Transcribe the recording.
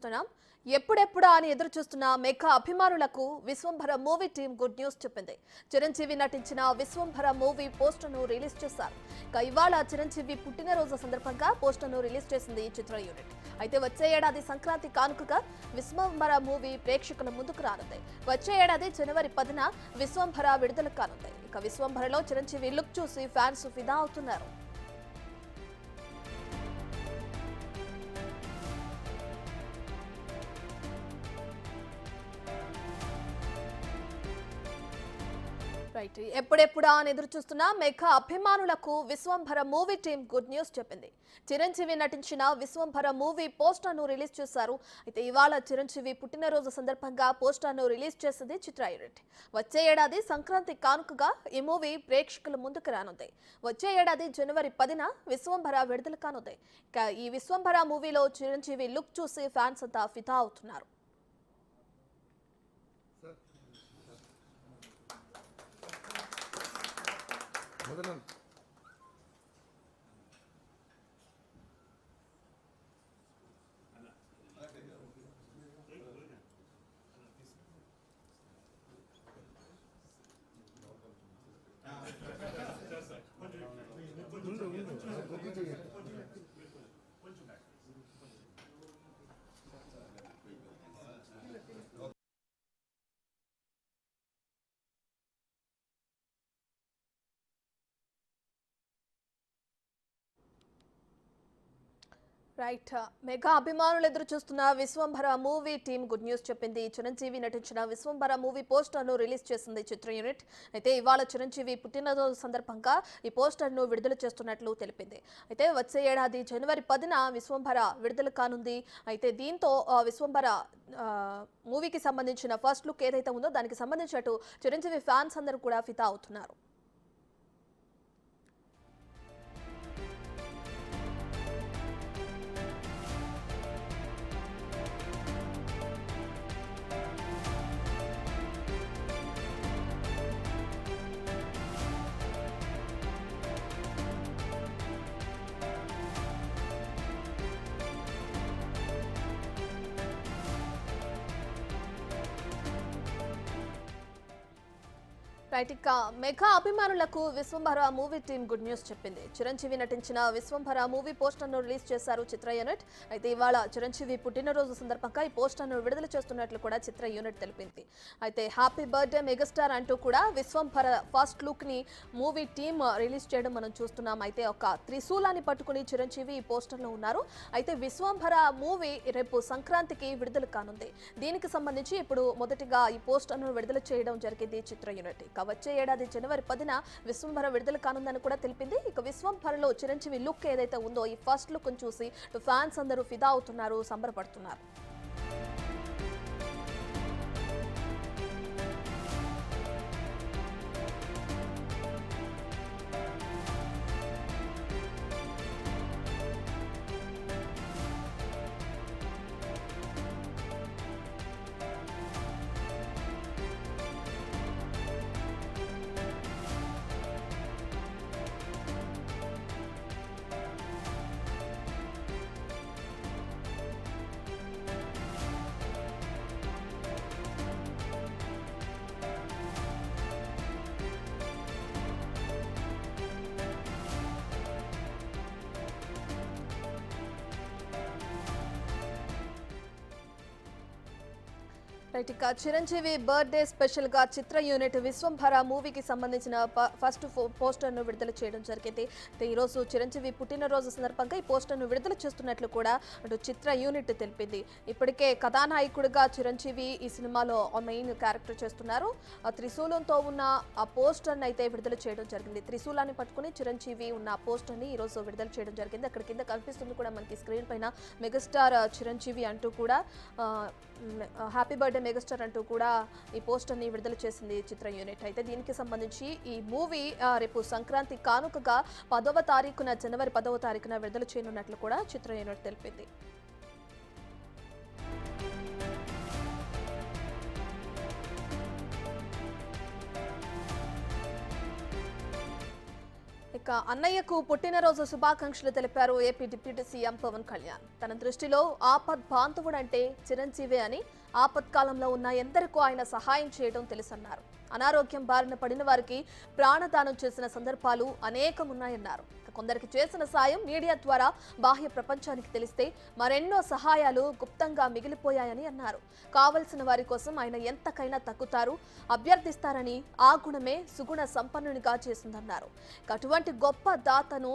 చూస్తున్నాం. ఎప్పుడెప్పుడా అని ఎదురు చూస్తున్న మెగా అభిమానులకు Vishwambhara movie team good news చెప్పింది. చిరంజీవి నటించిన విశ్వంభర మూవీ పోస్టర్ను రిలీజ్ చేశారు. ఇవాళ చిరంజీవి పుట్టినరోజు సందర్భంగా పోస్టర్ను రిలీజ్ చేసింది ఈ చిత్ర యూనిట్. అయితే వచ్చే ఏడాది సంక్రాంతి కానుకగా విశ్వంభర మూవీ ప్రేక్షకుల ముందుకు రానుంది. వచ్చే ఏడాది జనవరి 10న విశ్వంభర విడుదల కానుంది. ఇక విశ్వంభరలో చిరంజీవి లుక్ చూసి ఫ్యాన్స్ ఫిదా అవుతున్నారు. రైట్, ఎప్పుడెప్పుడా అని ఎదురు చూస్తున్న మెగా అభిమానులకు Vishwambhara movie team good news చెప్పింది. చిరంజీవి నటించిన విశ్వంభర మూవీ పోస్టర్ను రిలీజ్ చేశారు. అయితే ఇవాళ చిరంజీవి పుట్టినరోజు సందర్భంగా పోస్టర్ను రిలీజ్ చేసింది చిత్ర యూనిట్. వచ్చే ఏడాది సంక్రాంతి కానుకగా ఈ మూవీ ప్రేక్షకుల ముందుకు రానుంది. వచ్చే ఏడాది జనవరి 10న విశ్వంభర విడుదల కానుంది. ఇక ఈ విశ్వంభర మూవీలో చిరంజీవి లుక్ చూసి ఫ్యాన్స్ అంతా ఫిదా అవుతున్నారు. రైట్, మెగా అభిమానులు ఎదురు చూస్తున్న Vishwambhara movie team good news చెప్పింది. చిరంజీవి నటించిన విశ్వంభర మూవీ పోస్టర్ను రిలీజ్ చేసింది చిత్ర యూనిట్. అయితే ఇవాళ చిరంజీవి పుట్టినరోజు సందర్భంగా ఈ పోస్టర్ను విడుదల చేస్తున్నట్లు తెలిపింది. అయితే వచ్చే ఏడాది జనవరి 10న విశ్వంభర విడుదల కానుంది. అయితే దీంతో విశ్వంభర మూవీకి సంబంధించిన ఫస్ట్ లుక్ ఏదైతే ఉందో దానికి సంబంధించినట్టు చిరంజీవి ఫ్యాన్స్ అందరూ కూడా ఫిదా అవుతున్నారు. రైట్, ఇక మెగా అభిమానులకు Vishwambhara movie team good news చెప్పింది. చిరంజీవి నటించిన విశ్వంభర మూవీ పోస్టర్ను రిలీజ్ చేశారు చిత్ర యూనిట్. అయితే ఇవాళ చిరంజీవి పుట్టినరోజు సందర్భంగా ఈ పోస్టర్ను విడుదల చేస్తున్నట్లు కూడా చిత్ర యూనిట్ తెలిపింది. అయితే హ్యాపీ బర్త్డే మెగాస్టార్ అంటూ కూడా విశ్వంభర ఫస్ట్ లుక్ ని మూవీ టీం రిలీజ్ చేయడం మనం చూస్తున్నాం. అయితే ఒక త్రిశూలాన్ని పట్టుకుని చిరంజీవి ఈ పోస్టర్లో ఉన్నారు. అయితే విశ్వంభర మూవీ రేపు సంక్రాంతికి విడుదల కానుంది. దీనికి సంబంధించి ఇప్పుడు మొదటిగా ఈ పోస్టర్ను విడుదల చేయడం జరిగింది చిత్ర యూనిట్. వచ్చే ఏడాది జనవరి 10న విశ్వంభర విడుదల కానుందని కూడా తెలిపింది. ఇక విశ్వంభరలో చిరంజీవి లుక్ ఏదైతే ఉందో ఈ ఫస్ట్ లుక్ చూసి ఫ్యాన్స్ అందరూ ఫిదా అవుతున్నారు, సంబరపడుతున్నారు. రైట్, ఇక చిరంజీవి బర్త్డే స్పెషల్ గా చిత్ర యూనిట్ విశ్వంభర మూవీకి సంబంధించిన ఫస్ట్ పోస్టర్ను విడుదల చేయడం జరిగింది. ఈ రోజు చిరంజీవి పుట్టినరోజు సందర్భంగా ఈ పోస్టర్ను విడుదల చేస్తున్నట్లు కూడా అటు చిత్ర యూనిట్ తెలిపింది. ఇప్పటికే కథానాయకుడిగా చిరంజీవి ఈ సినిమాలో మెయిన్ క్యారెక్టర్ చేస్తున్నారు. ఆ త్రిశూలంతో ఉన్న ఆ పోస్టర్ని అయితే విడుదల చేయడం జరిగింది. త్రిశూలాన్ని పట్టుకుని చిరంజీవి ఉన్న పోస్టర్ని ఈ రోజు విడుదల చేయడం జరిగింది. అక్కడ కింద కనిపిస్తుంది కూడా మనకి స్క్రీన్ పైన మెగాస్టార్ చిరంజీవి అంటూ కూడా హ్యాపీ బర్త్డే మెగాస్టార్ అంటూ కూడా ఈ పోస్టర్ని విడుదల చేసింది చిత్ర యూనిట్. అయితే దీనికి సంబంధించి ఈ మూవీ రేపు సంక్రాంతి కానుకగా జనవరి 10వ తారీఖున విడుదల చేయనున్నట్లు కూడా చిత్ర యూనిట్ తెలిపింది. ఇక ఇక అన్నయ్యకు పుట్టినరోజు శుభాకాంక్షలు తెలిపారు AP deputy CM Pawan Kalyan. తన దృష్టిలో ఆపద్ బాంధవుడంటే చిరంజీవి అని, ఆపత్కాలంలో ఉన్న ఎందరికో ఆయన సహాయం చేయడం తెలుసన్నారు. అనారోగ్యం బారిన పడిన వారికి ప్రాణదానం చేసిన సందర్భాలు అనేకమున్నాయన్నారు. కొందరికి చేసిన సాయం మీడియా ద్వారా బాహ్య ప్రపంచానికి తెలిస్తే మరెన్నో సహాయాలు గుప్తంగా మిగిలిపోయాయని అన్నారు. కావలసిన వారి కోసం ఆయన ఎంతకైనా తగ్గుతారు, అభ్యర్థిస్తారని ఆ గుణమే సుగుణ సంపన్నునిగా చేసిందన్నారు. అటువంటి గొప్ప దాతను